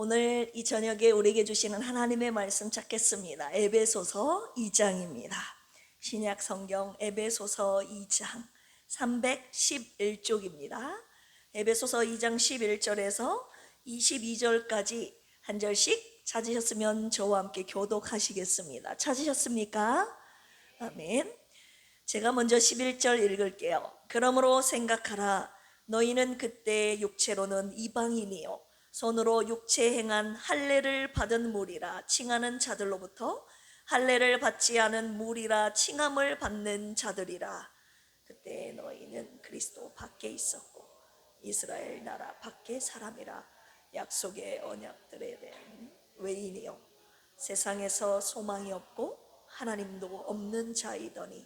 오늘 이 저녁에 우리에게 주시는 하나님의 말씀 찾겠습니다. 에베소서 2장입니다. 신약 성경 에베소서 2장 311쪽입니다. 에베소서 2장 11절에서 22절까지 한 절씩 찾으셨으면 저와 함께 교독하시겠습니다. 찾으셨습니까? 아멘. 제가 먼저 11절 읽을게요. 그러므로 생각하라. 너희는 그때 육체로는 이방인이요 손으로 육체 행한 할례를 받은 무리라 칭하는 자들로부터 할례를 받지 않은 무리라 칭함을 받는 자들이라. 그때 너희는 그리스도 밖에 있었고 이스라엘 나라 밖에 사람이라 약속의 언약들에 대한 외인이요 세상에서 소망이 없고 하나님도 없는 자이더니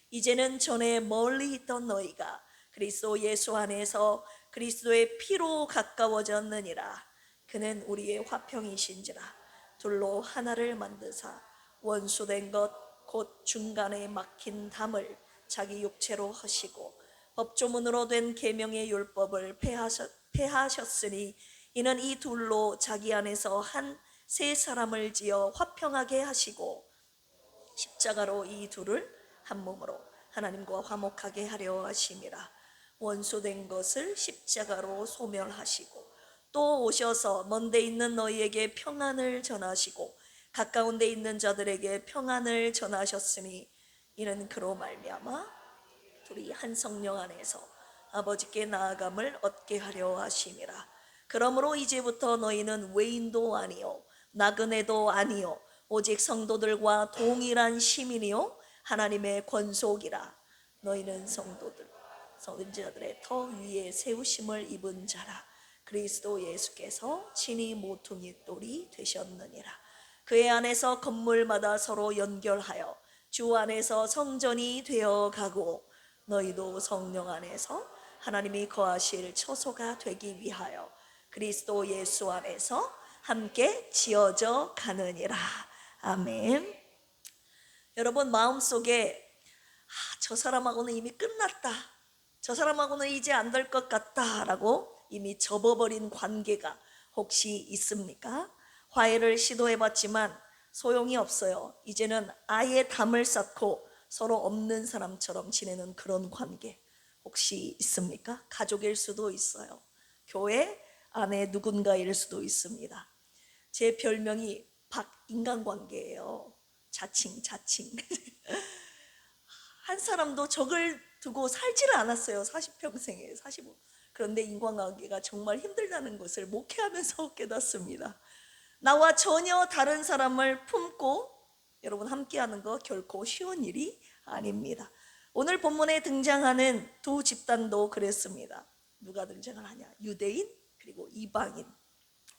이제는 전에 멀리 있던 너희가 그리스도 예수 안에서 그리스도의 피로 가까워졌느니라. 그는 우리의 화평이신지라 둘로 하나를 만드사 원수된 것 곧 중간에 막힌 담을 자기 육체로 하시고 법조문으로 된 계명의 율법을 폐하셨으니 이는 이 둘로 자기 안에서 한 세 사람을 지어 화평하게 하시고 십자가로 이 둘을 한 몸으로 하나님과 화목하게 하려 하심이라. 원수된 것을 십자가로 소멸하시고 또 오셔서 먼데 있는 너희에게 평안을 전하시고 가까운 데 있는 자들에게 평안을 전하셨으니 이는 그로 말미암아 둘이 한 성령 안에서 아버지께 나아감을 얻게 하려 하심이라. 그러므로 이제부터 너희는 외인도 아니요 나그네도 아니요 오직 성도들과 동일한 시민이요 하나님의 권속이라. 너희는 성도자들의 터 위에 세우심을 입은 자라. 그리스도 예수께서 친히 모퉁이 돌이 되셨느니라. 그의 안에서 건물마다 서로 연결하여 주 안에서 성전이 되어 가고 너희도 성령 안에서 하나님이 거하실 처소가 되기 위하여 그리스도 예수 안에서 함께 지어져 가느니라. 아멘. 여러분 마음속에 저 사람하고는 이미 끝났다, 저 사람하고는 이제 안 될 것 같다 라고 이미 접어버린 관계가 혹시 있습니까? 화해를 시도해봤지만 소용이 없어요. 이제는 아예 담을 쌓고 서로 없는 사람처럼 지내는 그런 관계 혹시 있습니까? 가족일 수도 있어요. 교회 안에 누군가일 수도 있습니다. 제 별명이 박인간관계예요. 자칭 한 사람도 적을 두고 살지를 않았어요. 40평생에 45. 그런데 인간관계가 정말 힘들다는 것을 목회하면서 깨닫습니다. 나와 전혀 다른 사람을 품고 여러분 함께하는 거 결코 쉬운 일이 아닙니다. 오늘 본문에 등장하는 두 집단도 그랬습니다. 누가 등장을 하냐? 유대인 그리고 이방인.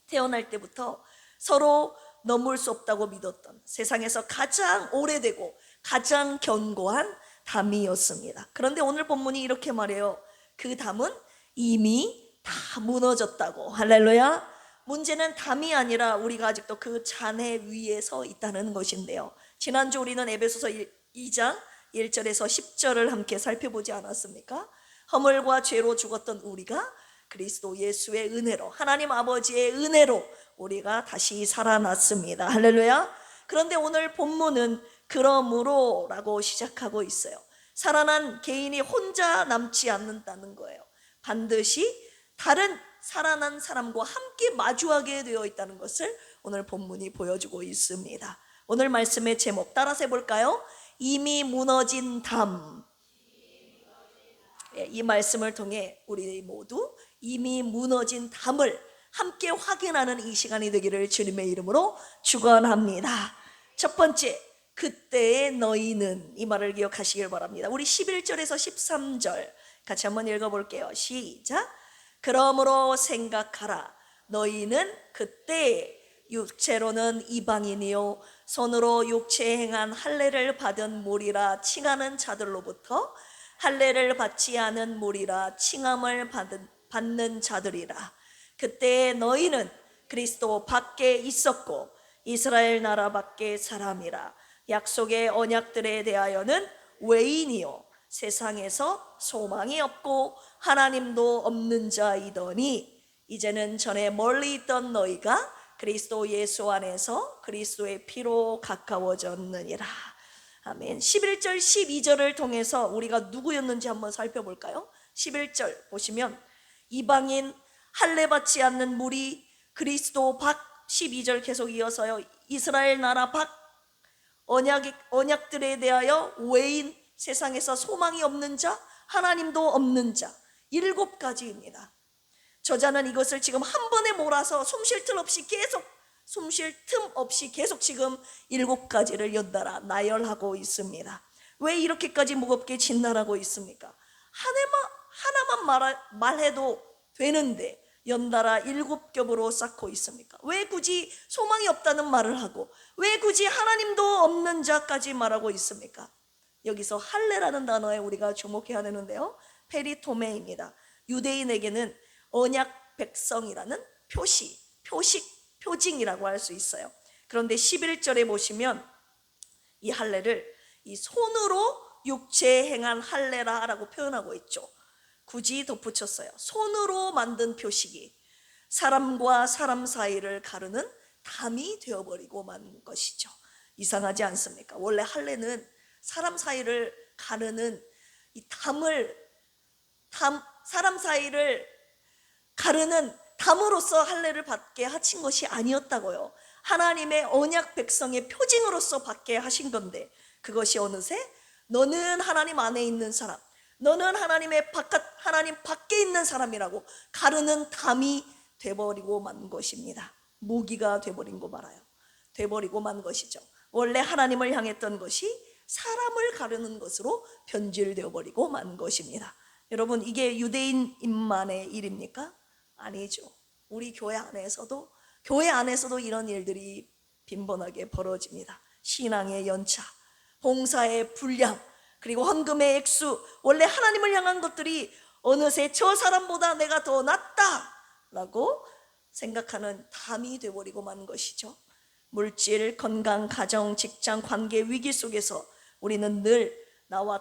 태어날 때부터 서로 넘을 수 없다고 믿었던 세상에서 가장 오래되고 가장 견고한 담이었습니다. 그런데 오늘 본문이 이렇게 말해요. 그 담은 이미 다 무너졌다고. 할렐루야. 문제는 담이 아니라 우리가 아직도 그 잔해 위에 서 있다는 것인데요. 지난주 우리는 에베소서 2장 1절에서 10절을 함께 살펴보지 않았습니까? 허물과 죄로 죽었던 우리가 그리스도 예수의 은혜로 하나님 아버지의 은혜로 우리가 다시 살아났습니다. 할렐루야. 그런데 오늘 본문은 그러므로 라고 시작하고 있어요. 살아난 개인이 혼자 남지 않는다는 거예요. 반드시 다른 살아난 사람과 함께 마주하게 되어 있다는 것을 오늘 본문이 보여주고 있습니다. 오늘 말씀의 제목 따라서 해볼까요? 이미 무너진 담. 이 말씀을 통해 우리 모두 이미 무너진 담을 함께 확인하는 이 시간이 되기를 주님의 이름으로 축원합니다. 첫 번째, 그때의 너희는, 이 말을 기억하시길 바랍니다. 우리 11절에서 13절 같이 한번 읽어볼게요. 시작. 그러므로 생각하라. 너희는 그때 육체로는 이방인이요 손으로 육체 행한 할례를 받은 무리라 칭하는 자들로부터 할례를 받지 않은 무리라 칭함을 받는 자들이라. 그때 너희는 그리스도 밖에 있었고 이스라엘 나라 밖에 사람이라. 약속의 언약들에 대하여는 외인이요 세상에서 소망이 없고 하나님도 없는 자이더니 이제는 전에 멀리 있던 너희가 그리스도 예수 안에서 그리스도의 피로 가까워졌느니라. 아멘. 11절 12절을 통해서 우리가 누구였는지 한번 살펴볼까요? 11절 보시면 이방인 할례 받지 않는 무리 그리스도 밖, 12절 계속 이어서요. 이스라엘 나라 밖 언약들에 대하여 외인, 세상에서 소망이 없는 자, 하나님도 없는 자, 7가지입니다. 저자는 이것을 지금 한 번에 몰아서 숨 쉴 틈 없이 계속 지금 7가지를 연달아 나열하고 있습니다. 왜 이렇게까지 무겁게 진단하고 있습니까? 하나만 말해도 되는데 연달아 7겹으로 쌓고 있습니까? 왜 굳이 소망이 없다는 말을 하고 왜 굳이 하나님도 없는 자까지 말하고 있습니까? 여기서 할례라는 단어에 우리가 주목해야 되는데요, 페리토메입니다. 유대인에게는 언약 백성이라는 표징이라고 할 수 있어요. 그런데 11절에 보시면 이 할례를 이 손으로 육체에 행한 할례라고 표현하고 있죠. 굳이 덧붙였어요. 손으로 만든 표식이 사람과 사람 사이를 가르는 담이 되어버리고 만 것이죠. 이상하지 않습니까? 원래 할례는 사람 사이를 가르는 이 사람 사이를 가르는 담으로서 할례를 받게 하신 것이 아니었다고요. 하나님의 언약 백성의 표징으로서 받게 하신 건데, 그것이 어느새 너는 하나님 안에 있는 사람, 너는 하나님 밖에 있는 사람이라고 가르는 담이 돼버리고 만 것입니다. 무기가 돼버리고 만 것이죠. 원래 하나님을 향했던 것이 사람을 가르는 것으로 변질되어 버리고 만 것입니다. 여러분, 이게 유대인만의 일입니까? 아니죠. 우리 교회 안에서도 이런 일들이 빈번하게 벌어집니다. 신앙의 연차, 봉사의 분량, 그리고 헌금의 액수, 원래 하나님을 향한 것들이 어느새 저 사람보다 내가 더 낫다라고 생각하는 담이 되어버리고 만 것이죠. 물질, 건강, 가정, 직장, 관계 위기 속에서 우리는 늘 나와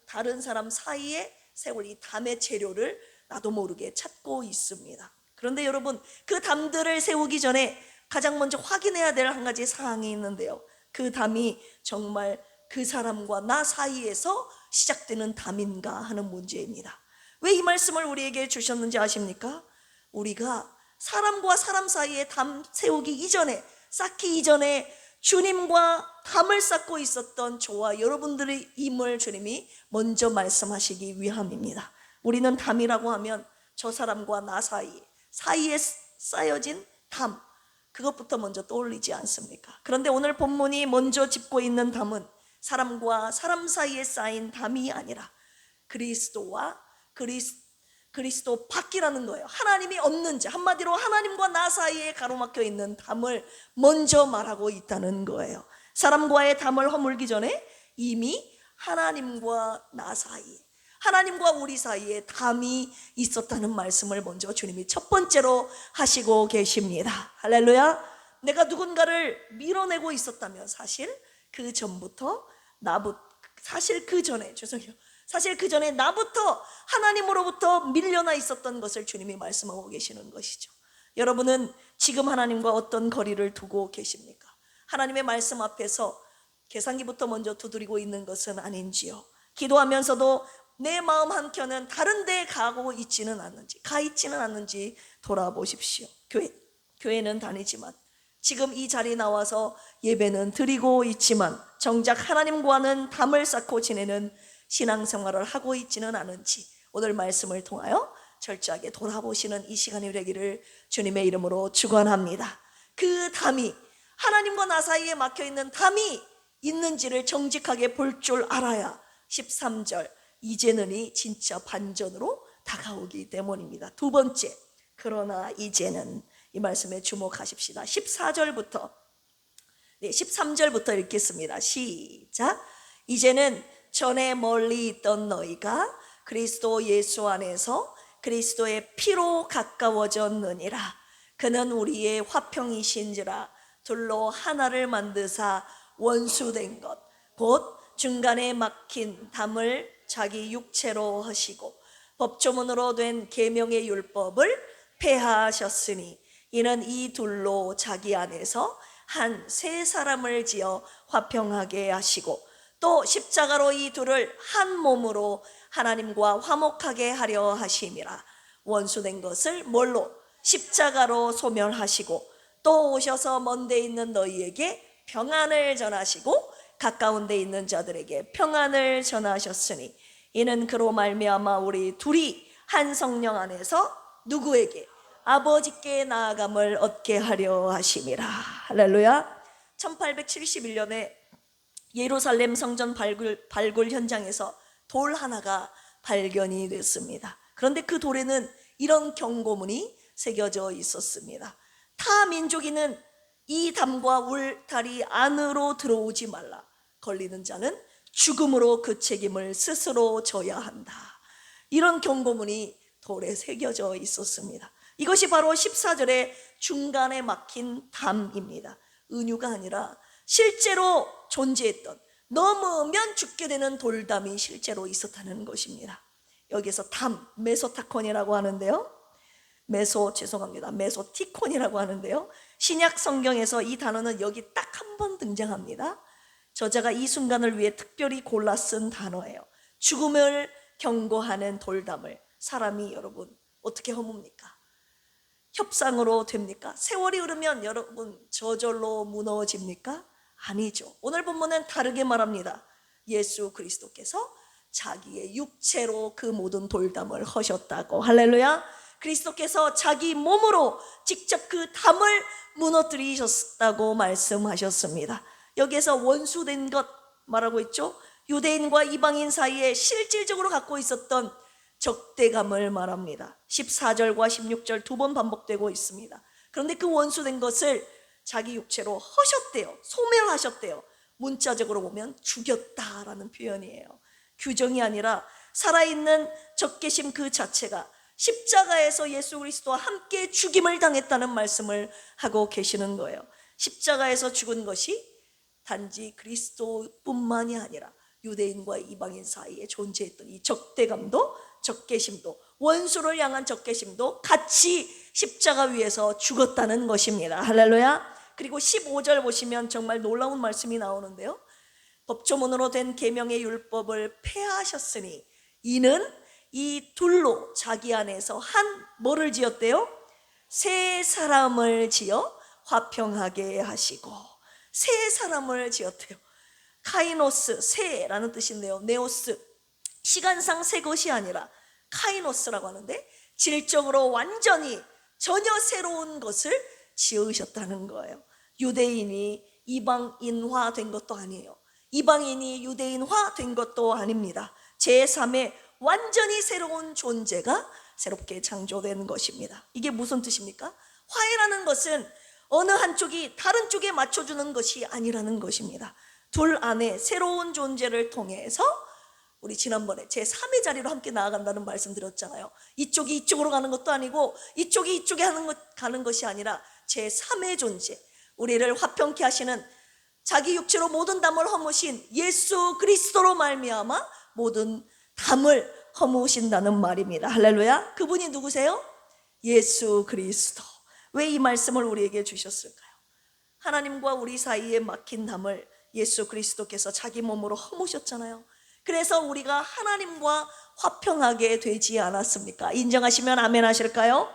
다른 사람 사이에 세울 이 담의 재료를 나도 모르게 찾고 있습니다. 그런데 여러분, 그 담들을 세우기 전에 가장 먼저 확인해야 될 한 가지 사항이 있는데요, 그 담이 정말 그 사람과 나 사이에서 시작되는 담인가 하는 문제입니다. 왜 이 말씀을 우리에게 주셨는지 아십니까? 우리가 사람과 사람 사이에 담 세우기 이전에, 쌓기 이전에 주님과 담을 쌓고 있었던 저와 여러분들의 임을 주님이 먼저 말씀하시기 위함입니다. 우리는 담이라고 하면 저 사람과 나 사이에 쌓여진 담, 그것부터 먼저 떠올리지 않습니까? 그런데 오늘 본문이 먼저 짚고 있는 담은 사람과 사람 사이에 쌓인 담이 아니라 그리스도와 그리스도 밖이라는 거예요. 하나님이 없는 자, 한마디로 하나님과 나 사이에 가로막혀 있는 담을 먼저 말하고 있다는 거예요. 사람과의 담을 허물기 전에 이미 하나님과 나 사이에, 하나님과 우리 사이에 담이 있었다는 말씀을 먼저 주님이 첫 번째로 하시고 계십니다. 할렐루야. 내가 누군가를 밀어내고 있었다면 사실 그 전에 나부터 하나님으로부터 밀려나 있었던 것을 주님이 말씀하고 계시는 것이죠. 여러분은 지금 하나님과 어떤 거리를 두고 계십니까? 하나님의 말씀 앞에서 계산기부터 먼저 두드리고 있는 것은 아닌지요? 기도하면서도 내 마음 한켠은 다른 데 가 있지는 않는지 돌아보십시오. 교회는 다니지만, 지금 이 자리에 나와서 예배는 드리고 있지만 정작 하나님과는 담을 쌓고 지내는 신앙생활을 하고 있지는 않은지 오늘 말씀을 통하여 철저하게 돌아보시는 이 시간이 되기를 주님의 이름으로 축원합니다. 그 담이, 하나님과 나 사이에 막혀있는 담이 있는지를 정직하게 볼 줄 알아야 13절 이제는이 진짜 반전으로 다가오기 때문입니다. 두 번째, 그러나 이제는, 이 말씀에 주목하십시다. 13절부터 읽겠습니다. 시작. 이제는 전에 멀리 있던 너희가 그리스도 예수 안에서 그리스도의 피로 가까워졌느니라. 그는 우리의 화평이신지라 둘로 하나를 만드사 원수된 것 곧 중간에 막힌 담을 자기 육체로 하시고 법조문으로 된 계명의 율법을 폐하하셨으니 이는 이 둘로 자기 안에서 한 세 사람을 지어 화평하게 하시고 또 십자가로 이 둘을 한 몸으로 하나님과 화목하게 하려 하심이라. 원수된 것을 뭘로? 십자가로 소멸하시고 또 오셔서 먼 데 있는 너희에게 평안을 전하시고 가까운 데 있는 자들에게 평안을 전하셨으니 이는 그로 말미암아 우리 둘이 한 성령 안에서 누구에게? 아버지께 나아감을 얻게 하려 하심이라. 할렐루야. 1871년에 예루살렘 성전 발굴 현장에서 돌 하나가 발견이 됐습니다. 그런데 그 돌에는 이런 경고문이 새겨져 있었습니다. 타 민족인은 이 담과 울타리 안으로 들어오지 말라. 걸리는 자는 죽음으로 그 책임을 스스로 져야 한다. 이런 경고문이 돌에 새겨져 있었습니다. 이것이 바로 14절의 중간에 막힌 담입니다. 은유가 아니라 실제로 존재했던, 넘으면 죽게 되는 돌담이 실제로 있었다는 것입니다. 여기서 담, 메소타콘이라고 하는데요, 메소티콘이라고 하는데요, 신약 성경에서 이 단어는 여기 딱 한 번 등장합니다. 저자가 이 순간을 위해 특별히 골라 쓴 단어예요. 죽음을 경고하는 돌담을 사람이 여러분 어떻게 허뭅니까? 협상으로 됩니까? 세월이 흐르면 여러분 저절로 무너집니까? 아니죠. 오늘 본문은 다르게 말합니다. 예수 그리스도께서 자기의 육체로 그 모든 돌담을 허셨다고. 할렐루야. 그리스도께서 자기 몸으로 직접 그 담을 무너뜨리셨다고 말씀하셨습니다. 여기에서 원수된 것 말하고 있죠. 유대인과 이방인 사이에 실질적으로 갖고 있었던 적대감을 말합니다. 14절과 16절 두 번 반복되고 있습니다. 그런데 그 원수된 것을 자기 육체로 허셨대요. 소멸하셨대요. 문자적으로 보면 죽였다라는 표현이에요. 규정이 아니라 살아있는 적개심 그 자체가 십자가에서 예수 그리스도와 함께 죽임을 당했다는 말씀을 하고 계시는 거예요. 십자가에서 죽은 것이 단지 그리스도뿐만이 아니라 유대인과 이방인 사이에 존재했던 이 적대감도, 적개심도, 원수를 향한 적개심도 같이 십자가 위에서 죽었다는 것입니다. 할렐루야. 그리고 15절 보시면 정말 놀라운 말씀이 나오는데요, 법조문으로 된 계명의 율법을 폐하셨으니 이는 이 둘로 자기 안에서 한 뭐를 지었대요? 세 사람을 지어 화평하게 하시고. 세 사람을 지었대요. 카이노스, 세라는 뜻인데요, 네오스, 시간상 새 것이 아니라 카이노스라고 하는데 질적으로 완전히 전혀 새로운 것을 지으셨다는 거예요. 유대인이 이방인화 된 것도 아니에요. 이방인이 유대인화 된 것도 아닙니다. 제3의 완전히 새로운 존재가 새롭게 창조된 것입니다. 이게 무슨 뜻입니까? 화해라는 것은 어느 한쪽이 다른 쪽에 맞춰주는 것이 아니라는 것입니다. 둘 안에 새로운 존재를 통해서 우리 지난번에 제3의 자리로 함께 나아간다는 말씀 드렸잖아요. 이쪽이 이쪽으로 가는 것도 아니고 이쪽이 이쪽에 가는 것이 아니라 제3의 존재, 우리를 화평케 하시는 자기 육체로 모든 담을 허무신 예수 그리스도로 말미암아 모든 담을 허무신다는 말입니다. 할렐루야. 그분이 누구세요? 예수 그리스도. 왜 이 말씀을 우리에게 주셨을까요? 하나님과 우리 사이에 막힌 담을 예수 그리스도께서 자기 몸으로 허무셨잖아요. 그래서 우리가 하나님과 화평하게 되지 않았습니까? 인정하시면 아멘 하실까요?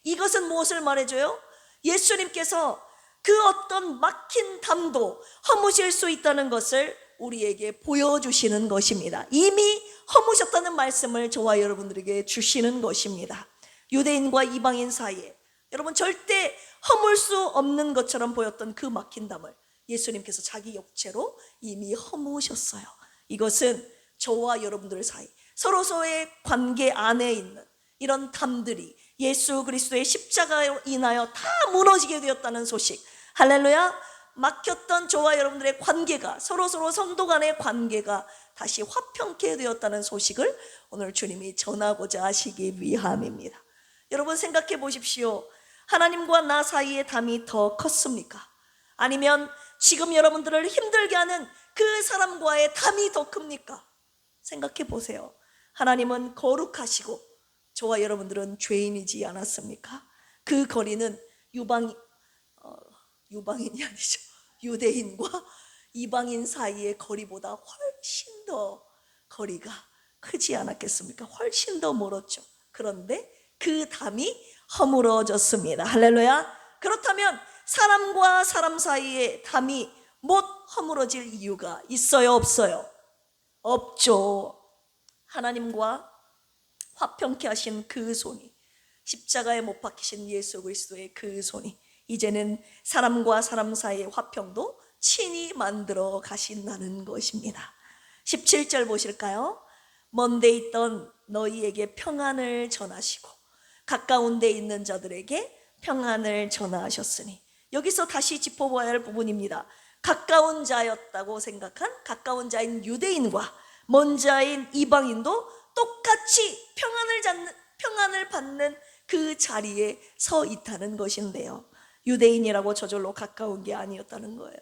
이것은 무엇을 말해줘요? 예수님께서 그 어떤 막힌 담도 허무실 수 있다는 것을 우리에게 보여주시는 것입니다. 이미 허무셨다는 말씀을 저와 여러분들에게 주시는 것입니다. 유대인과 이방인 사이에 여러분 절대 허물 수 없는 것처럼 보였던 그 막힌 담을 예수님께서 자기 육체로 이미 허무셨어요. 이것은 저와 여러분들 사이 서로서의 관계 안에 있는 이런 담들이 예수 그리스도의 십자가로 인하여 다 무너지게 되었다는 소식. 할렐루야. 막혔던 저와 여러분들의 관계가, 서로서로 성도 간의 관계가 다시 화평케 되었다는 소식을 오늘 주님이 전하고자 하시기 위함입니다. 여러분 생각해 보십시오. 하나님과 나 사이의 담이 더 컸습니까? 아니면 지금 여러분들을 힘들게 하는 그 사람과의 담이 더 큽니까? 생각해 보세요. 하나님은 거룩하시고 저와 여러분들은 죄인이지 않았습니까? 그 거리는 유방 유방인이 아니죠. 유대인과 이방인 사이의 거리보다 훨씬 더 거리가 크지 않았겠습니까? 훨씬 더 멀었죠. 그런데 그 담이 허물어졌습니다. 할렐루야. 그렇다면 사람과 사람 사이의 담이 못 허물어질 이유가 있어요, 없어요? 없죠. 하나님과 화평케 하신 그 손이, 십자가에 못 박히신 예수 그리스도의 그 손이 이제는 사람과 사람 사이의 화평도 친히 만들어 가신다는 것입니다. 17절 보실까요? 먼 데 있던 너희에게 평안을 전하시고 가까운 데 있는 자들에게 평안을 전하셨으니, 여기서 다시 짚어봐야 할 부분입니다. 가까운 자였다고 생각한 가까운 자인 유대인과 먼 자인 이방인도 똑같이 평안을 받는 그 자리에 서 있다는 것인데요, 유대인이라고 저절로 가까운 게 아니었다는 거예요.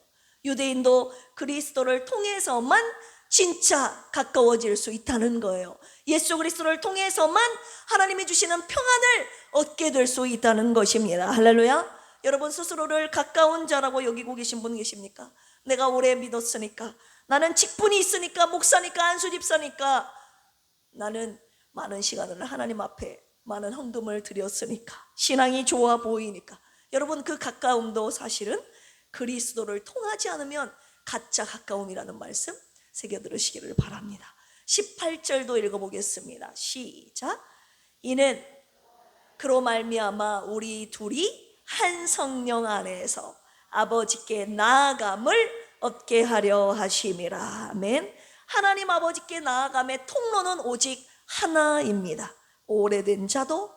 유대인도 그리스도를 통해서만 진짜 가까워질 수 있다는 거예요. 예수 그리스도를 통해서만 하나님이 주시는 평안을 얻게 될 수 있다는 것입니다. 할렐루야. 여러분 스스로를 가까운 자라고 여기고 계신 분 계십니까? 내가 오래 믿었으니까, 나는 직분이 있으니까, 목사니까, 안수 집사니까, 나는 많은 시간을 하나님 앞에 많은 헌금을 드렸으니까, 신앙이 좋아 보이니까. 여러분 그 가까움도 사실은 그리스도를 통하지 않으면 가짜 가까움이라는 말씀 새겨 들으시기를 바랍니다. 18절도 읽어보겠습니다. 시작. 이는 그로 말미암아 우리 둘이 한 성령 안에서 아버지께 나아감을 얻게 하려 하심이라. 아멘. 하나님 아버지께 나아감의 통로는 오직 하나입니다. 오래된 자도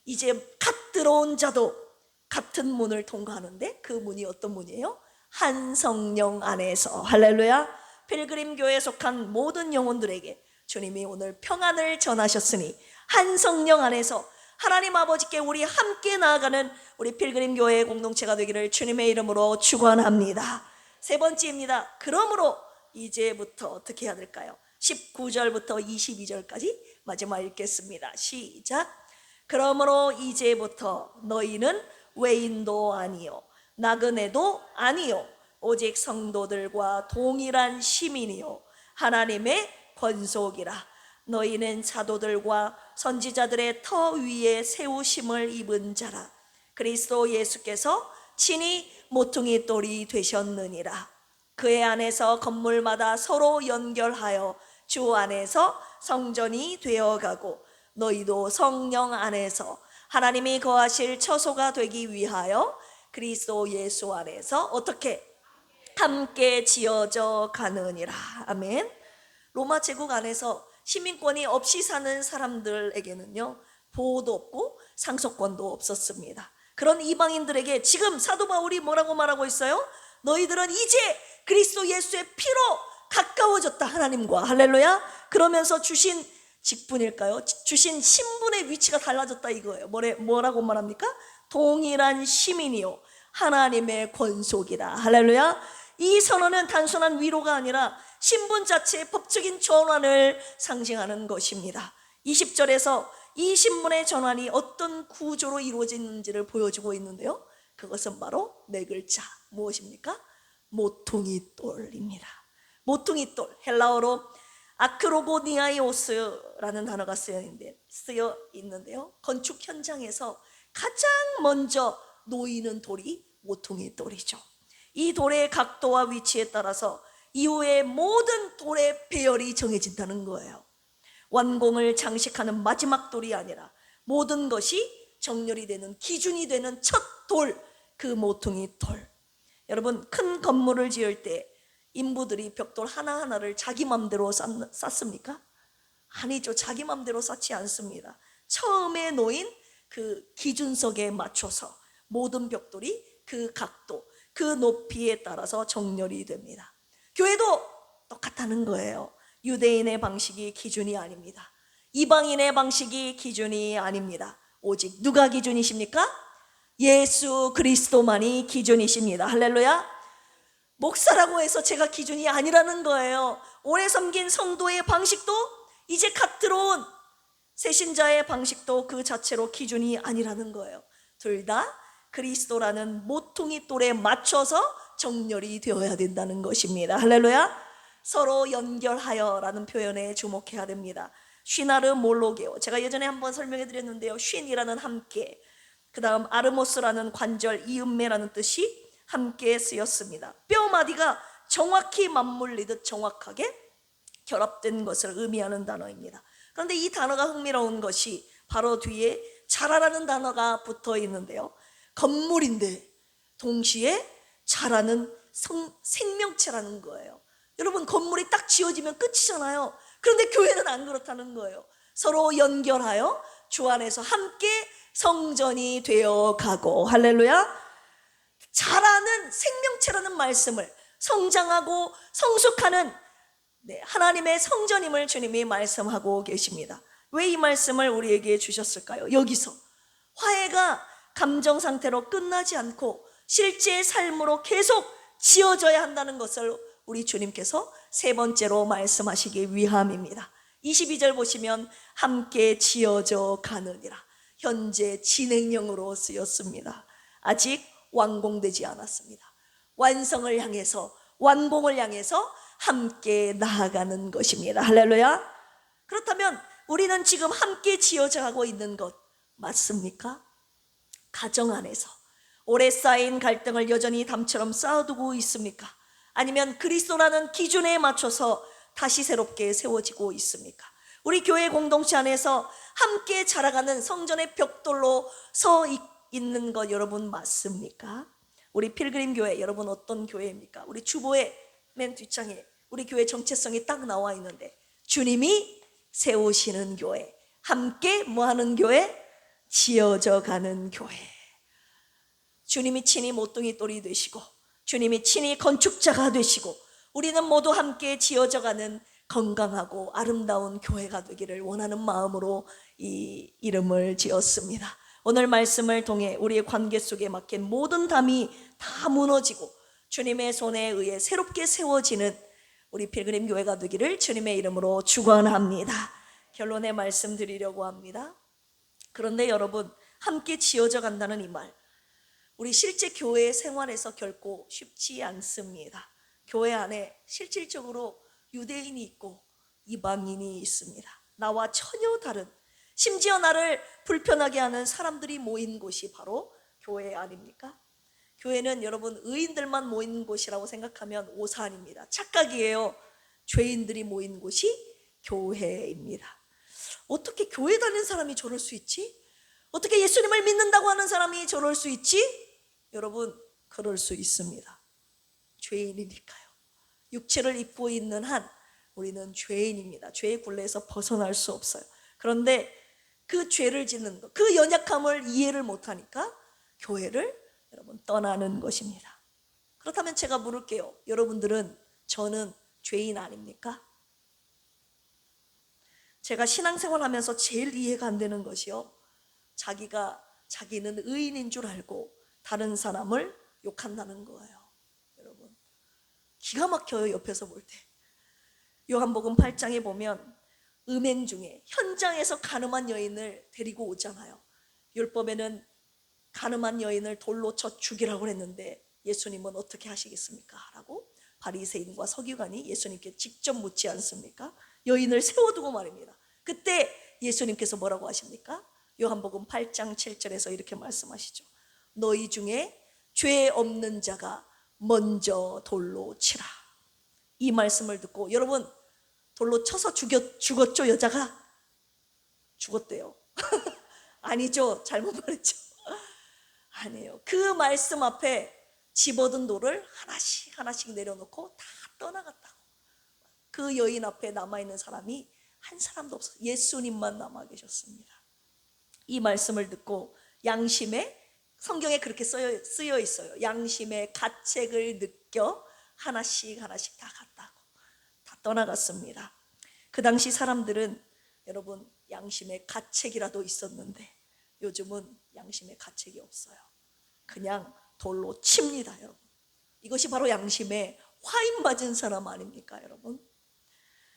이제 갓 들어온 자도 같은 문을 통과하는데, 그 문이 어떤 문이에요? 한 성령 안에서. 할렐루야. 필그림 교회에 속한 모든 영혼들에게 주님이 오늘 평안을 전하셨으니 한 성령 안에서 하나님 아버지께 우리 함께 나아가는 우리 필그림 교회의 공동체가 되기를 주님의 이름으로 축원합니다. 세 번째입니다. 그러므로 이제부터 어떻게 해야 될까요? 19절부터 22절까지 마지막 읽겠습니다. 시작. 그러므로 이제부터 너희는 외인도 아니요 나그네도 아니요 오직 성도들과 동일한 시민이요 하나님의 권속이라. 너희는 사도들과 선지자들의 터 위에 세우심을 입은 자라. 그리스도 예수께서 친히 모퉁이 돌이 되셨느니라. 그의 안에서 건물마다 서로 연결하여 주 안에서 성전이 되어가고, 너희도 성령 안에서 하나님이 거하실 처소가 되기 위하여 그리스도 예수 안에서 어떻게 함께 지어져 가느니라. 아멘. 로마 제국 안에서 시민권이 없이 사는 사람들에게는요, 보호도 없고 상속권도 없었습니다. 그런 이방인들에게 지금 사도 바울이 뭐라고 말하고 있어요? 너희들은 이제 그리스도 예수의 피로 가까워졌다, 하나님과. 할렐루야. 그러면서 주신 직분일까요? 주신 신분의 위치가 달라졌다 이거예요. 뭐라고 말합니까? 동일한 시민이요 하나님의 권속이다. 할렐루야. 이 선언은 단순한 위로가 아니라 신분 자체의 법적인 전환을 상징하는 것입니다. 20절에서 이 신분의 전환이 어떤 구조로 이루어지는지를 보여주고 있는데요, 그것은 바로 네 글자, 무엇입니까? 모퉁이 돌입니다. 모퉁이 돌, 헬라어로 아크로고니아이오스라는 단어가 쓰여 있는데요, 건축 현장에서 가장 먼저 놓이는 돌이 모퉁이 돌이죠. 이 돌의 각도와 위치에 따라서 이후에 모든 돌의 배열이 정해진다는 거예요. 완공을 장식하는 마지막 돌이 아니라 모든 것이 정렬이 되는 기준이 되는 첫 돌, 그 모퉁이 돌. 여러분 큰 건물을 지을 때 인부들이 벽돌 하나하나를 자기 맘대로 쌓습니까? 아니죠. 자기 맘대로 쌓지 않습니다. 처음에 놓인 그 기준석에 맞춰서 모든 벽돌이 그 각도, 그 높이에 따라서 정렬이 됩니다. 교회도 똑같다는 거예요. 유대인의 방식이 기준이 아닙니다. 이방인의 방식이 기준이 아닙니다. 오직 누가 기준이십니까? 예수 그리스도만이 기준이십니다. 할렐루야. 목사라고 해서 제가 기준이 아니라는 거예요. 오래 섬긴 성도의 방식도, 이제 갓 들어온 새신자의 방식도 그 자체로 기준이 아니라는 거예요. 둘 다 그리스도라는 모퉁이 돌에 맞춰서 정렬이 되어야 된다는 것입니다. 할렐루야. 서로 연결하여라는 표현에 주목해야 됩니다. 쉬나르 몰로게오, 제가 예전에 한번 설명해 드렸는데요, 쉰이라는 함께, 그 다음 아르모스라는 관절, 이음매라는 뜻이 함께 쓰였습니다. 뼈마디가 정확히 맞물리듯 정확하게 결합된 것을 의미하는 단어입니다. 그런데 이 단어가 흥미로운 것이 바로 뒤에 자라라는 단어가 붙어 있는데요, 건물인데 동시에 자라는 생명체라는 거예요. 여러분, 건물이 딱 지어지면 끝이잖아요. 그런데 교회는 안 그렇다는 거예요. 서로 연결하여 주 안에서 함께 성전이 되어 가고, 할렐루야, 자라는 생명체라는 말씀을, 성장하고 성숙하는 하나님의 성전임을 주님이 말씀하고 계십니다. 왜 이 말씀을 우리에게 주셨을까요? 여기서 화해가 감정 상태로 끝나지 않고 실제 삶으로 계속 지어져야 한다는 것을 우리 주님께서 세 번째로 말씀하시기 위함입니다. 22절 보시면 함께 지어져 가느니라, 현재 진행형으로 쓰였습니다. 아직 완공되지 않았습니다. 완성을 향해서, 완공을 향해서 함께 나아가는 것입니다. 할렐루야. 그렇다면 우리는 지금 함께 지어져 가고 있는 것 맞습니까? 가정 안에서 오래 쌓인 갈등을 여전히 담처럼 쌓아두고 있습니까? 아니면 그리스도라는 기준에 맞춰서 다시 새롭게 세워지고 있습니까? 우리 교회 공동체 안에서 함께 자라가는 성전의 벽돌로 서 있는 것 여러분 맞습니까? 우리 필그림 교회, 여러분 어떤 교회입니까? 우리 주보의 맨 뒷장에 우리 교회 정체성이 딱 나와 있는데, 주님이 세우시는 교회, 함께 뭐하는 교회? 지어져 가는 교회. 주님이 친히 모퉁이 돌이 되시고 주님이 친히 건축자가 되시고 우리는 모두 함께 지어져 가는 건강하고 아름다운 교회가 되기를 원하는 마음으로 이 이름을 지었습니다. 오늘 말씀을 통해 우리의 관계 속에 막힌 모든 담이 다 무너지고 주님의 손에 의해 새롭게 세워지는 우리 필그림 교회가 되기를 주님의 이름으로 축원합니다. 결론의 말씀 드리려고 합니다. 그런데 여러분, 함께 지어져 간다는 이 말, 우리 실제 교회 생활에서 결코 쉽지 않습니다. 교회 안에 실질적으로 유대인이 있고 이방인이 있습니다. 나와 전혀 다른, 심지어 나를 불편하게 하는 사람들이 모인 곳이 바로 교회 아닙니까? 교회는 여러분 의인들만 모인 곳이라고 생각하면 오산입니다. 착각이에요. 죄인들이 모인 곳이 교회입니다. 어떻게 교회 다니는 사람이 저럴 수 있지? 어떻게 예수님을 믿는다고 하는 사람이 저럴 수 있지? 여러분, 그럴 수 있습니다. 죄인이니까요. 육체를 입고 있는 한 우리는 죄인입니다. 죄의 굴레에서 벗어날 수 없어요. 그런데 그 죄를 짓는 것, 그 연약함을 이해를 못하니까 교회를 여러분 떠나는 것입니다. 그렇다면 제가 물을게요. 여러분들은, 저는 죄인 아닙니까? 제가 신앙생활하면서 제일 이해가 안 되는 것이요, 자기는 의인인 줄 알고 다른 사람을 욕한다는 거예요. 여러분, 기가 막혀요. 옆에서 볼 때. 요한복음 8장에 보면 음행 중에 현장에서 가늠한 여인을 데리고 오잖아요. 율법에는 가늠한 여인을 돌로 쳐 죽이라고 했는데 예수님은 어떻게 하시겠습니까? 라고 바리새인과 서기관이 예수님께 직접 묻지 않습니까? 여인을 세워두고 말입니다. 그때 예수님께서 뭐라고 하십니까? 요한복음 8장 7절에서 이렇게 말씀하시죠. 너희 중에 죄 없는 자가 먼저 돌로 치라. 이 말씀을 듣고, 여러분, 돌로 쳐서 죽었죠? 여자가? 죽었대요. 아니죠. 잘못 말했죠. 아니에요. 그 말씀 앞에 집어든 돌을 하나씩 하나씩 내려놓고 다 떠나갔다고. 그 여인 앞에 남아있는 사람이 한 사람도 없어요. 예수님만 남아 계셨습니다. 이 말씀을 듣고 양심에, 성경에 그렇게 쓰여 있어요. 양심의 가책을 느껴 하나씩 하나씩 다 갔다고, 다 떠나갔습니다. 그 당시 사람들은 여러분 양심의 가책이라도 있었는데 요즘은 양심의 가책이 없어요. 그냥 돌로 칩니다. 여러분, 이것이 바로 양심에 화인 맞은 사람 아닙니까? 여러분,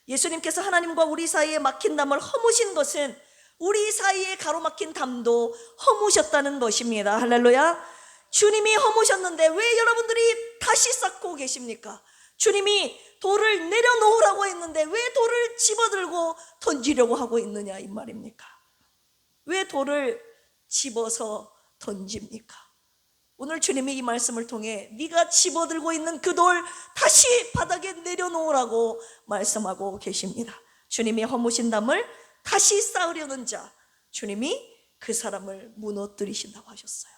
예수님께서 하나님과 우리 사이에 막힌 담을 허무신 것은 우리 사이에 가로막힌 담도 허무셨다는 것입니다. 할렐루야. 주님이 허무셨는데 왜 여러분들이 다시 쌓고 계십니까? 주님이 돌을 내려놓으라고 했는데 왜 돌을 집어들고 던지려고 하고 있느냐 이 말입니까? 왜 돌을 집어서 던집니까? 오늘 주님이 이 말씀을 통해 네가 집어들고 있는 그 돌 다시 바닥에 내려놓으라고 말씀하고 계십니다. 주님이 허무신 담을 다시 쌓으려는 자, 주님이 그 사람을 무너뜨리신다고 하셨어요.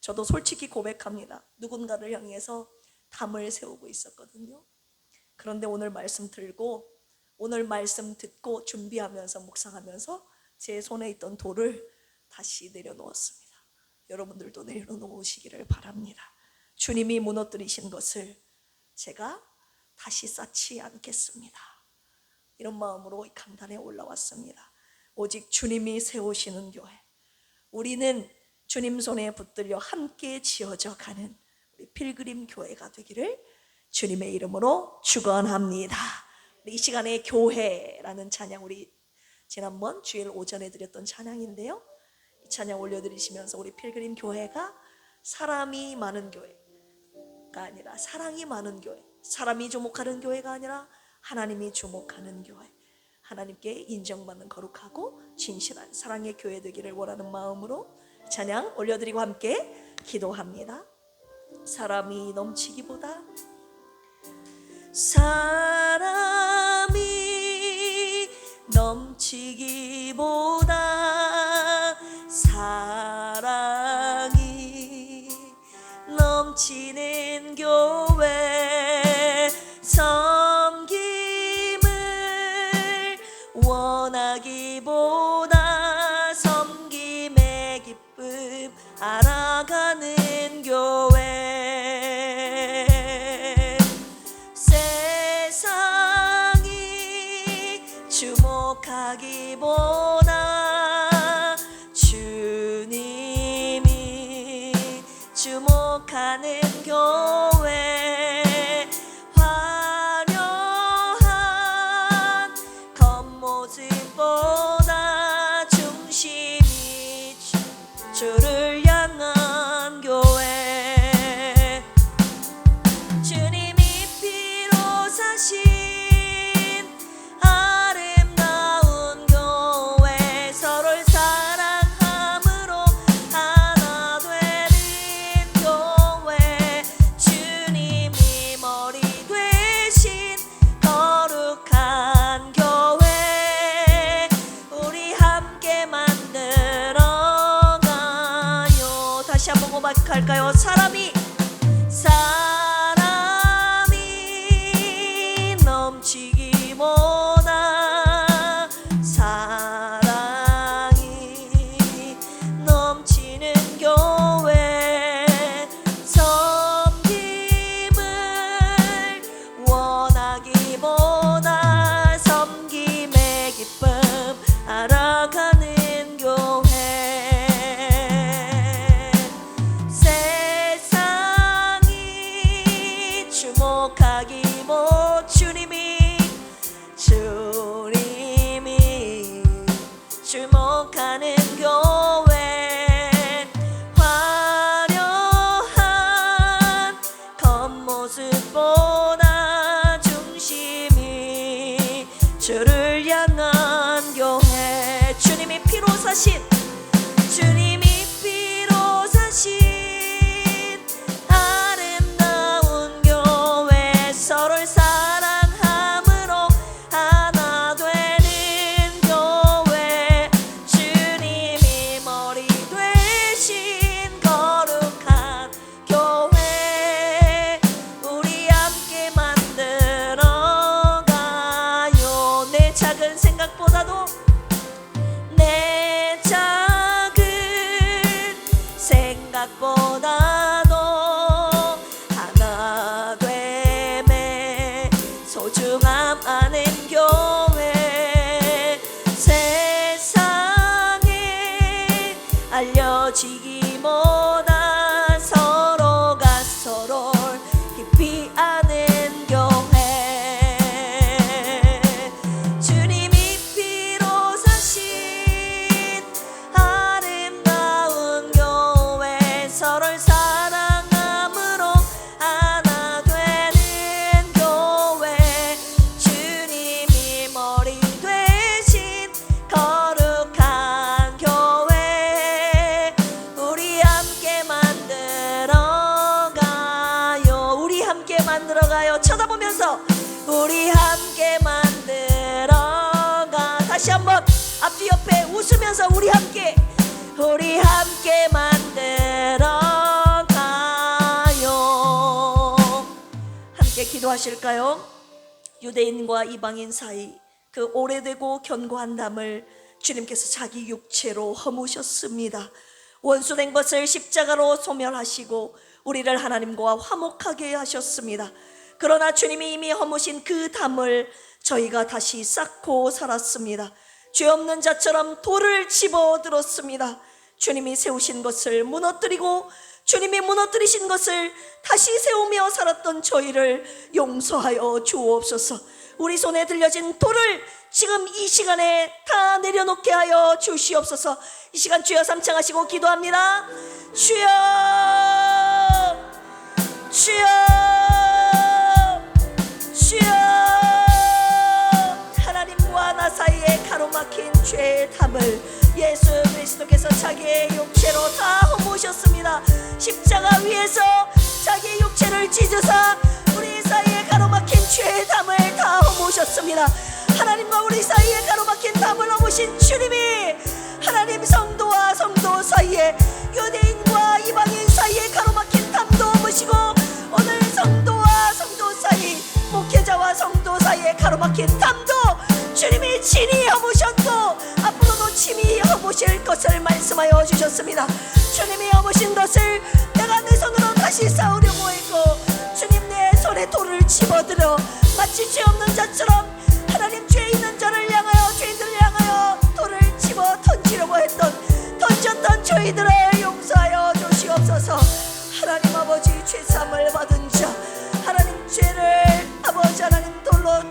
저도 솔직히 고백합니다. 누군가를 향해서 담을 세우고 있었거든요. 그런데 오늘 말씀 들고 오늘 말씀 듣고 준비하면서 묵상하면서 제 손에 있던 돌을 다시 내려놓았습니다. 여러분들도 내려놓으시기를 바랍니다. 주님이 무너뜨리신 것을 제가 다시 쌓지 않겠습니다. 이런 마음으로 이 강단에 올라왔습니다. 오직 주님이 세우시는 교회, 우리는 주님 손에 붙들려 함께 지어져 가는 우리 필그림 교회가 되기를 주님의 이름으로 축원합니다. 이 시간에 교회라는 찬양, 우리 지난번 주일 오전에 드렸던 찬양인데요, 이 찬양 올려드리시면서 우리 필그림 교회가 사람이 많은 교회가 아니라 사랑이 많은 교회, 사람이 주목하는 교회가 아니라 하나님이 주목하는 교회, 하나님께 인정받는 거룩하고 진실한 사랑의 교회 되기를 원하는 마음으로 찬양 올려드리고 함께 기도합니다. 사람이 넘치기보다 사람이 넘치기보다 사랑이 넘치는 교회, 섬김을 원하기보다 섬김의 기쁨 알아가는 교회, 세상이 주목하기보다 주님이 주목하는 교회, 화려한 겉모습보다 중심이 주를 향한 교회, 주님이 피로 사신 아름다운 교회, 서로를 사랑함으로 하나 되는 교회, 주님이 머리 되신 거룩한 교회, 우리 함께 만들어가요. 다시 한번 고백할까요? 사람이 넘치기보다 사랑이 넘치는 교회, 섬김을 원하기보다 섬김의 기쁨 알아가는 교회, 세상이 주목하기보다 주님이 주목하는 교회, 화려한 겉모습보다 중심이 주를 향한 교회, 주님이 피로 사신 아름다운 교회, 서로를 사랑함으로 하나 되는 교회, 주님이 머리 되신 거룩한 교회, 우리 함께 만들어가요. 내 작은 생각보다도 내 작은 만들어가요. 쳐다보면서 우리 함께 만들어가. 다시 한번 앞뒤 옆에 웃으면서 우리 함께 만들어가요. 함께 기도하실까요? 유대인과 이방인 사이 그 오래되고 견고한 담을 주님께서 자기 육체로 허무셨습니다. 원수된 것을 십자가로 소멸하시고 우리를 하나님과 화목하게 하셨습니다. 그러나 주님이 이미 허무신 그 담을 저희가 다시 쌓고 살았습니다. 죄 없는 자처럼 돌을 집어들었습니다. 주님이 세우신 것을 무너뜨리고 주님이 무너뜨리신 것을 다시 세우며 살았던 저희를 용서하여 주옵소서. 우리 손에 들려진 돌을 지금 이 시간에 다 내려놓게 하여 주시옵소서. 이 시간 주여 삼창하시고 기도합니다. 주여, 주여, 주여. 하나님과 나 사이에 가로막힌 죄의 담을 예수 그리스도께서 자기의 육체로 다 허무셨습니다. 십자가 위에서 자기의 육체를 찢으사 우리 사이에 가로막힌 죄의 담을 다 허무셨습니다. 하나님과 우리 사이에 가로막힌 담을 허무신 주님이 하나님 성도와 성도 사이에, 유대인과 이방인 사이에 가로막힌 담도 허무시고 오늘 성도와 성도 사이, 목회자와 성도 사이에 가로막힌 담도 주님이 친히 허무셨고 앞으로도 친히 허무실 것을 말씀하여 주셨습니다. 주님이 허무신 것을 내가 내 손으로 다시 쌓으려고 했고 주님 내 손에 돌을 집어들어 마치 죄 없는 자처럼 하나님 죄 있는 자를 향하여, 죄인들을 향하여 돌을 집어 던지려고 던졌던 저희들을 용서하여 주시옵소서. 하나님 아버지, 죄사함을 받은 자, 하나님 죄를 아버지 하나님 돌로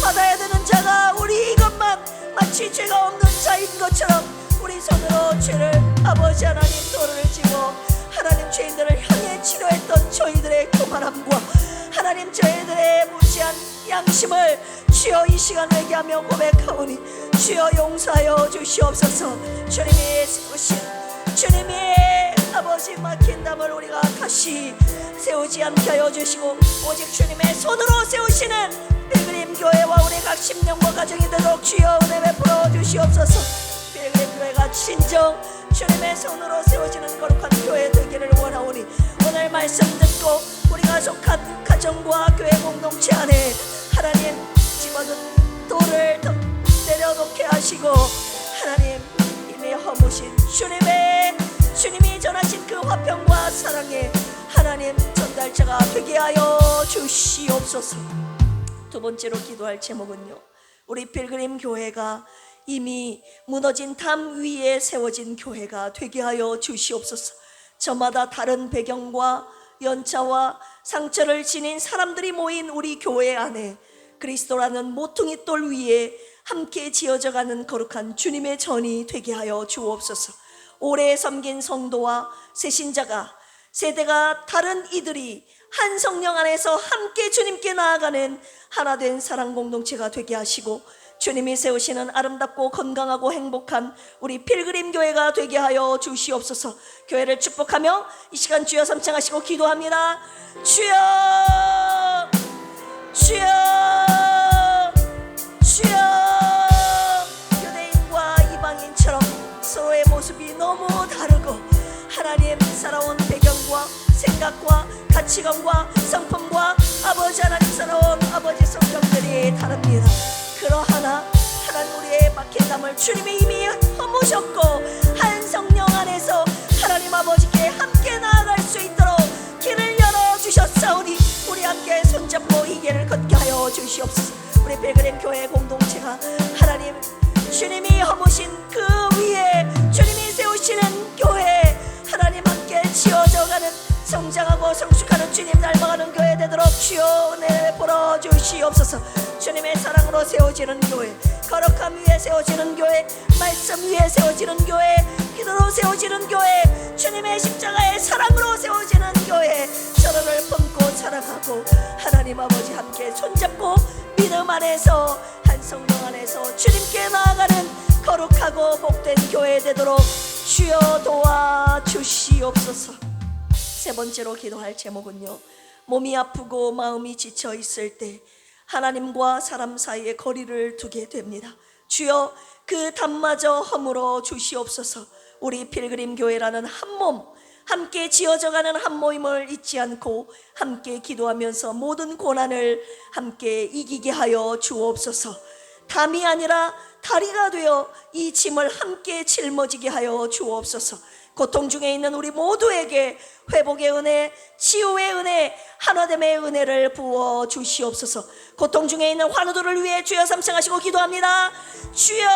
받아야 되는 자가 우리 이것만 마치 죄가 없는 자인 것처럼 우리 손으로 죄를 아버지 하나님 돌을 집어 하나님 죄인들을 향해 치료했던 저희들의 교만함과 하나님 저희들의 무지한 양심을 주여 이 시간 회개하며 고백하오니 주여 용서하여 주시옵소서. 주님이 세우신, 주님이 아버지 막힌 담을 우리가 다시 세우지 않게 하여 주시고 오직 주님의 손으로 세우시는 필그림 교회와 우리 각 심령과 가정이 되도록 주여 은혜 베풀어 주시옵소서. 필그림 교회가 진정 주님의 손으로 세워지는 거룩한 교회 되기를 원하오니 오늘 말씀 듣고 우리가 속한 가정과 교회 공동체 안에 하나님 집어든 돌을 내려놓게 하시고 하나님 이미 허무신 주님이 전하신 그 화평과 사랑의 하나님 전달자가 되게 하여 주시옵소서. 두 번째로 기도할 제목은요, 우리 필그림 교회가 이미 무너진 담 위에 세워진 교회가 되게 하여 주시옵소서. 저마다 다른 배경과 연차와 상처를 지닌 사람들이 모인 우리 교회 안에 그리스도라는 모퉁이 돌 위에 함께 지어져가는 거룩한 주님의 전이 되게 하여 주옵소서. 오래 섬긴 성도와 새신자가, 세대가 다른 이들이 한 성령 안에서 함께 주님께 나아가는 하나된 사랑 공동체가 되게 하시고 주님이 세우시는 아름답고 건강하고 행복한 우리 필그림 교회가 되게 하여 주시옵소서. 교회를 축복하며 이 시간 주여 삼창하시고 기도합니다. 주여, 주여, 주여. 유대인과 이방인처럼 서로의 모습이 너무 다르고 하나님 살아온 배경과 생각과 가치관과 성품과 아버지 하나님 살아온 아버지 성격들이 다릅니다. 그러하나 하나님 우리의 막힌 담을 주님이 이미 허무셨고 한 성령 안에서 하나님 아버지께 함께 나아갈 수 있도록 길을 열어주셨사오니 우리 함께 손잡고 이 길을 걷게 하여 주시옵소서. 우리 필그림 교회 공동체가 하나님 주님이 허무신 그 위에 주님이 세우시는 교회 하나님 함께 지어져가는 성장하고 성숙하는 주님 닮아가는 교회 되도록 주여 은혜 베풀어 주시옵소서. 주님의 사랑으로 세워지는 교회, 거룩함 위에 세워지는 교회, 말씀 위에 세워지는 교회, 기도로 세워지는 교회, 주님의 십자가의 사랑으로 세워지는 교회, 서로를 품고 사랑하고 하나님 아버지 함께 손잡고 믿음 안에서 한 성령 안에서 주님께 나아가는 거룩하고 복된 교회 되도록 주여 도와주시옵소서. 세 번째로 기도할 제목은요, 몸이 아프고 마음이 지쳐 있을 때 하나님과 사람 사이에 거리를 두게 됩니다. 주여 그 담마저 허물어 주시옵소서. 우리 필그림 교회라는 한 몸, 함께 지어져가는 한 모임을 잊지 않고 함께 기도하면서 모든 고난을 함께 이기게 하여 주옵소서. 담이 아니라 다리가 되어 이 짐을 함께 짊어지게 하여 주옵소서. 고통 중에 있는 우리 모두에게 회복의 은혜, 치유의 은혜, 하나됨의 은혜를 부어 주시옵소서. 고통 중에 있는 환우들을 위해 주여 삼창하시고 기도합니다. 주여,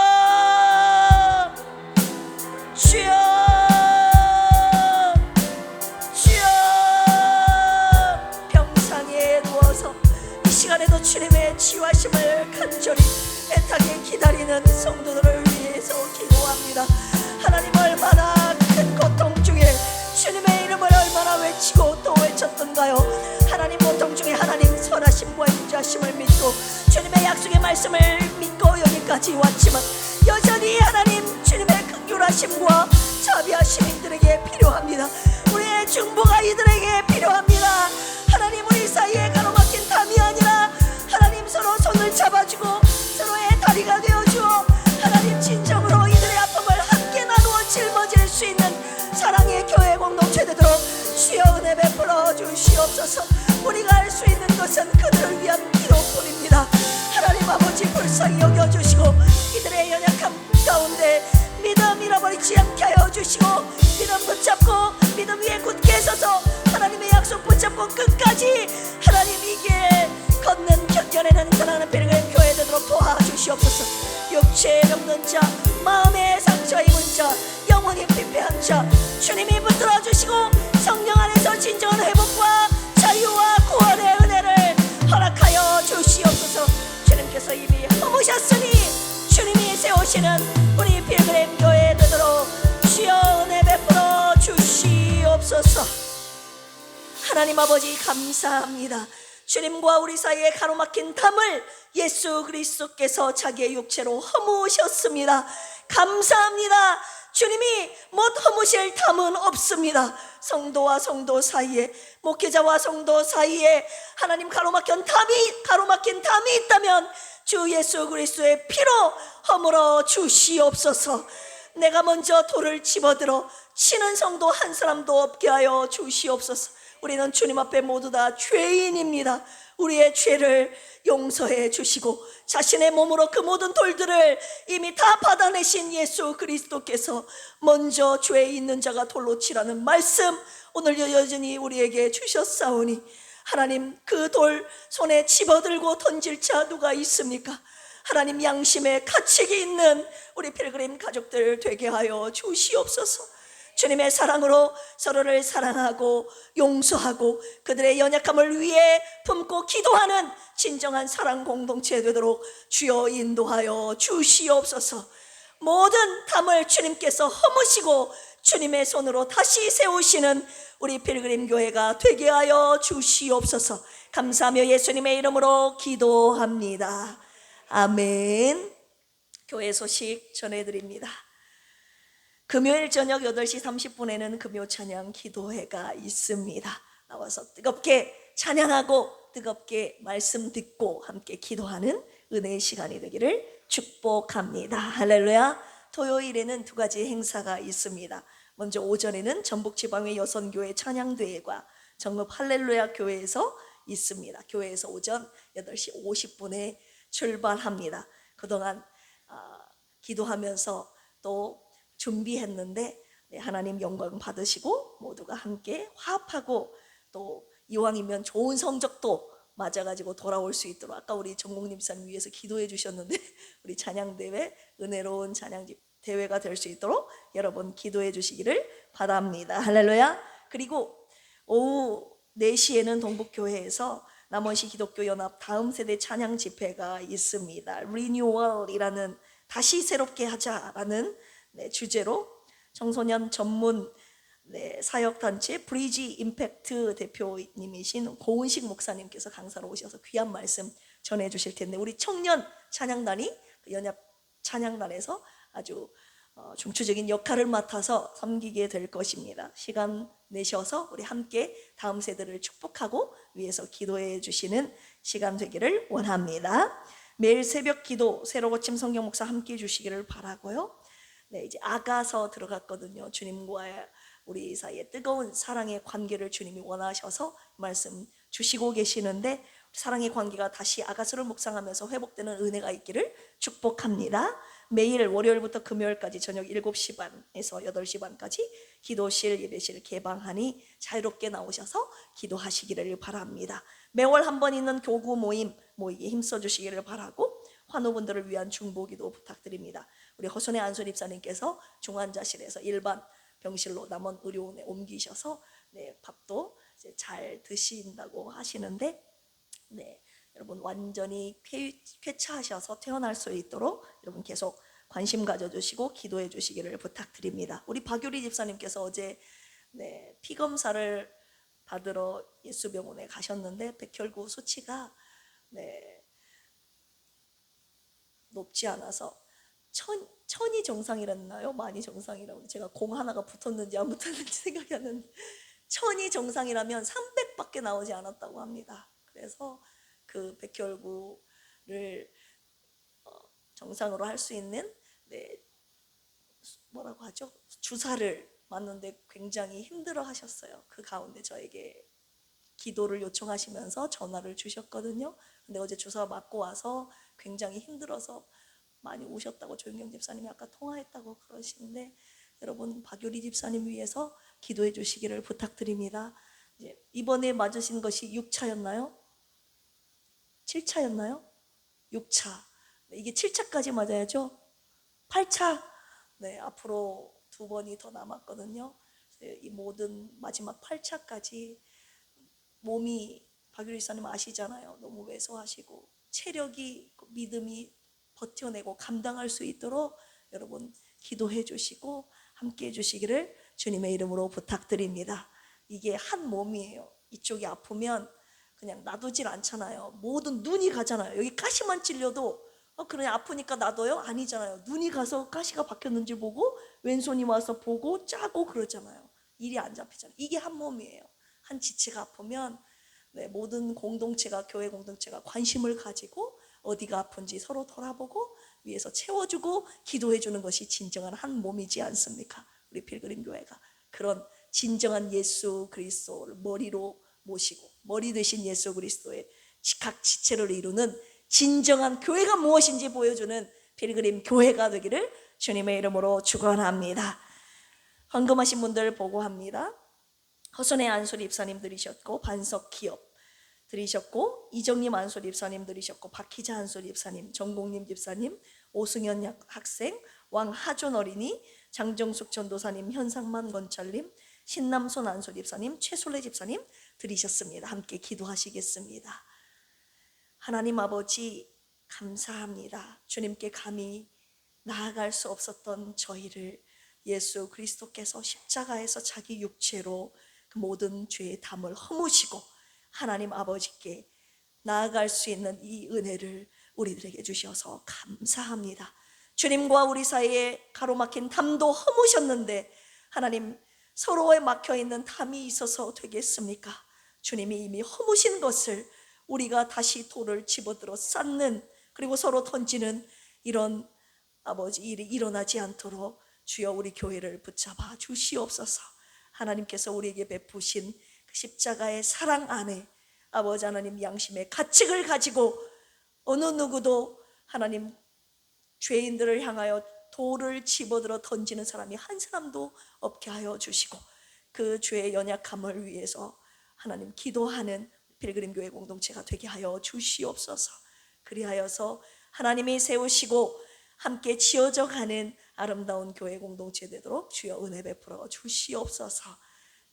주여, 주여. 병상에 누워서 이 시간에도 주님의 치유하심을 간절히 애타게 기다리는 성도들을 위해서 기도합니다. 하나님, 얼마나 큰 고통 중에 주님의 이름을 얼마나 외치고 또 외쳤던가요. 하나님, 고통 중에 하나님 선하심과 인자심을 믿고 주님의 약속의 말씀을 믿고 여기까지 왔지만 여전히 하나님 주님의 긍휼하심과 자비하심 이들에게 필요합니다. 우리의 중보가 이들에게 필요합니다. 하나님, 우리 사이에 가로막힌 담이 아니라 하나님 서로 손을 잡아주고 서로의 다리가 되어주어 하나님 진정으로 이들의 아픔을 함께 나누어 짊어질 수 있는 사랑의 교회 공동체 되도록 주여 은혜 베풀어 주시옵소서. 우리가 할 수 있는 것은 그들을 위한 기도뿐입니다. 하나님 아버지, 불쌍히 여겨주시고 이들의 연약함 가운데 믿음 잃어버리지 않게 하여 주시고 믿음 붙잡고 믿음 위에 굳게 서서 하나님의 약속 붙잡고 끝까지 하나님 이게 걷는 견뎌내는 사랑하는 베르가임 교회 되도록 도와주시옵소서. 육체에 병든 자, 마음에 상처 입은 자, 영혼이 피폐한 자 주님이 붙들어 주시고 성령 안에서 진정한 회복과 자유와 구원의 은혜를 허락하여 주시옵소서. 주님께서 이미 허무셨으니 주님이 세우시는 우리 필그림 교회 되도록 주여 은혜 베풀어 주시옵소서. 하나님 아버지, 감사합니다. 주님과 우리 사이에 가로막힌 담을 예수 그리스도께서 자기의 육체로 허무셨습니다. 감사합니다. 주님이 못 허무실 담은 없습니다. 성도와 성도 사이에, 목회자와 성도 사이에 하나님 가로막힌 담이 있다면 주 예수 그리스도의 피로 허물어 주시옵소서. 내가 먼저 돌을 집어들어 치는 성도 한 사람도 없게 하여 주시옵소서. 우리는 주님 앞에 모두 다 죄인입니다. 우리의 죄를 용서해 주시고 자신의 몸으로 그 모든 돌들을 이미 다 받아내신 예수 그리스도께서 먼저 죄 있는 자가 돌로 치라는 말씀 오늘 여전히 우리에게 주셨사오니 하나님, 그 돌 손에 집어들고 던질 자 누가 있습니까? 하나님, 양심에 가책이 있는 우리 필그림 가족들 되게 하여 주시옵소서. 주님의 사랑으로 서로를 사랑하고 용서하고 그들의 연약함을 위해 품고 기도하는 진정한 사랑 공동체 되도록 주여 인도하여 주시옵소서. 모든 담을 주님께서 허무시고 주님의 손으로 다시 세우시는 우리 필그림 교회가 되게 하여 주시옵소서. 감사하며 예수님의 이름으로 기도합니다. 아멘. 교회 소식 전해드립니다. 금요일 저녁 8시 30분에는 금요 찬양 기도회가 있습니다. 나와서 뜨겁게 찬양하고 뜨겁게 말씀 듣고 함께 기도하는 은혜의 시간이 되기를 축복합니다. 할렐루야. 토요일에는 두 가지 행사가 있습니다. 먼저 오전에는 전북지방의 여선교회 찬양대회가 정읍 할렐루야 교회에서 있습니다. 교회에서 오전 8시 50분에 출발합니다. 그동안 기도하면서 또 준비했는데 하나님 영광 받으시고 모두가 함께 화합하고 또 이왕이면 좋은 성적도 맞아가지고 돌아올 수 있도록 아까 우리 정목님 사님 위해서 기도해 주셨는데 우리 찬양대회 은혜로운 찬양집 대회가 될 수 있도록 여러분 기도해 주시기를 바랍니다. 할렐루야. 그리고 오후 4시에는 동북교회에서 남원시 기독교연합 다음 세대 찬양 집회가 있습니다. 리뉴얼이라는 다시 새롭게 하자라는 주제로 청소년 전문 사역단체 브리지 임팩트 대표님이신 고은식 목사님께서 강사로 오셔서 귀한 말씀 전해 주실 텐데 우리 청년 찬양단이 그 연합 찬양단에서 아주 중추적인 역할을 맡아서 섬기게 될 것입니다. 시간 내셔서 우리 함께 다음 세대를 축복하고 위해서 기도해 주시는 시간 되기를 원합니다. 매일 새벽 기도 새로 고침 성경 목사 함께 해 주시기를 바라고요. 네, 이제 아가서 들어갔거든요. 주님과 우리 사이에 뜨거운 사랑의 관계를 주님이 원하셔서 말씀 주시고 계시는데 사랑의 관계가 다시 아가서를 묵상하면서 회복되는 은혜가 있기를 축복합니다. 매일 월요일부터 금요일까지 저녁 7시 반에서 8시 반까지 기도실 예배실 개방하니 자유롭게 나오셔서 기도하시기를 바랍니다. 매월 한 번 있는 교구 모이기에 힘써 주시기를 바라고 환우분들을 위한 중보기도 부탁드립니다. 우리 허선의 안솔 입사님께서 중환자실에서 일반 병실로 남원 의료원에 옮기셔서 밥도 이제 잘 드신다고 하시는데 여러분 완전히 쾌차하셔서 퇴원할 수 있도록 여러분 계속 관심 가져주시고 기도해 주시기를 부탁드립니다. 우리 박유리 집사님께서 어제 피검사를 받으러 예수병원에 가셨는데 백혈구 수치가 높지 않아서 천이 정상이랬나요? 만이 정상이라고 제가 공 하나가 붙었는지 안 붙었는지 생각이 안 나는데 천이 정상이라면 300밖에 나오지 않았다고 합니다. 그래서 그 백혈구를 정상으로 할 수 있는 뭐라고 하죠? 주사를 맞는데 굉장히 힘들어 하셨어요. 그 가운데 저에게 기도를 요청하시면서 전화를 주셨거든요. 근데 어제 주사 맞고 와서 굉장히 힘들어서 많이 우셨다고 조윤경 집사님이 아까 통화했다고 그러시는데 여러분 박유리 집사님 위해서 기도해 주시기를 부탁드립니다. 이번에 맞으신 것이 6차였나요? 7차였나요? 6차. 이게 7차까지 맞아야죠. 8차. 앞으로 2번이 더 남았거든요. 이 모든 마지막 8차까지 몸이 박유리 집사님 아시잖아요. 너무 왜소하시고 체력이 믿음이 버텨내고 감당할 수 있도록 여러분 기도해 주시고 함께 해 주시기를 주님의 이름으로 부탁드립니다. 이게 한 몸이에요. 이쪽이 아프면 그냥 놔두질 않잖아요. 모든 눈이 가잖아요. 여기 가시만 찔려도 그냥 아프니까 놔둬요? 아니잖아요. 눈이 가서 가시가 박혔는지 보고 왼손이 와서 보고 짜고 그러잖아요. 일이 안 잡히잖아요. 이게 한 몸이에요. 한 지체가 아프면 모든 공동체가 교회 공동체가 관심을 가지고 어디가 아픈지 서로 돌아보고 위에서 채워주고 기도해주는 것이 진정한 한 몸이지 않습니까? 우리 필그림 교회가 그런 진정한 예수 그리스도를 머리로 모시고 머리 되신 예수 그리스도의 각 지체를 이루는 진정한 교회가 무엇인지 보여주는 필그림 교회가 되기를 주님의 이름으로 축원합니다. 헌금하신 분들 보고합니다. 허선의 안솔 입사님 들이셨고 반석 기업 들이셨고 이정님 안솔 입사님 들이셨고 박희자 안솔 입사님 정공님 집사님 오승현 학생 왕하존 어린이 장정숙 전도사님 현상만 권찰님 신남손 안솔 입사님 최솔래 집사님 들이셨습니다. 함께 기도하시겠습니다. 하나님 아버지 감사합니다. 주님께 감히 나아갈 수 없었던 저희를 예수 그리스도께서 십자가에서 자기 육체로 그 모든 죄의 담을 허무시고 하나님 아버지께 나아갈 수 있는 이 은혜를 우리들에게 주셔서 감사합니다. 주님과 우리 사이에 가로막힌 담도 허무셨는데 하나님 서로에 막혀있는 담이 있어서 되겠습니까? 주님이 이미 허무신 것을 우리가 다시 돌을 집어들어 쌓는 그리고 서로 던지는 이런 아버지 일이 일어나지 않도록 주여 우리 교회를 붙잡아 주시옵소서. 하나님께서 우리에게 베푸신 그 십자가의 사랑 안에 아버지 하나님 양심의 가책을 가지고 어느 누구도 하나님 죄인들을 향하여 돌을 집어들어 던지는 사람이 한 사람도 없게 하여 주시고 그 죄의 연약함을 위해서 하나님 기도하는 필그림 교회 공동체가 되게 하여 주시옵소서. 그리하여서 하나님이 세우시고 함께 지어져 가는 아름다운 교회 공동체 되도록 주여 은혜 베풀어 주시옵소서.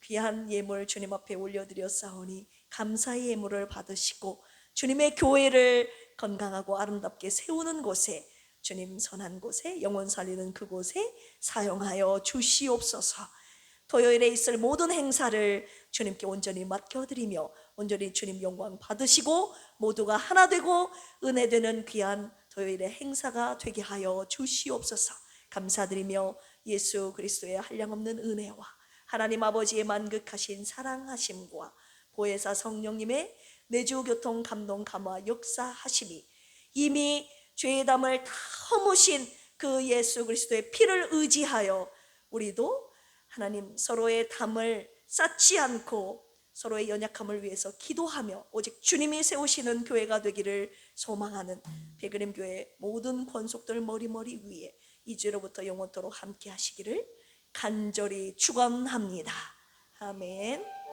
귀한 예물 주님 앞에 올려드렸사오니 감사의 예물을 받으시고 주님의 교회를 건강하고 아름답게 세우는 곳에 주님 선한 곳에 영혼 살리는 그곳에 사용하여 주시옵소서. 토요일에 있을 모든 행사를 주님께 온전히 맡겨드리며 온전히 주님 영광 받으시고 모두가 하나 되고 은혜 되는 귀한 토요일의 행사가 되게 하여 주시옵소서. 감사드리며 예수 그리스도의 한량없는 은혜와 하나님 아버지의 만극하신 사랑하심과 보혜사 성령님의 내주 교통 감동 감화 역사하심이 이미 죄의 담을 다 허무신 그 예수 그리스도의 피를 의지하여 우리도 하나님 서로의 담을 쌓지 않고 서로의 연약함을 위해서 기도하며 오직 주님이 세우시는 교회가 되기를 소망하는 베그림 교회 모든 권속들 머리머리 위에 이주로부터 영원토록 함께 하시기를 간절히 축원합니다. 아멘.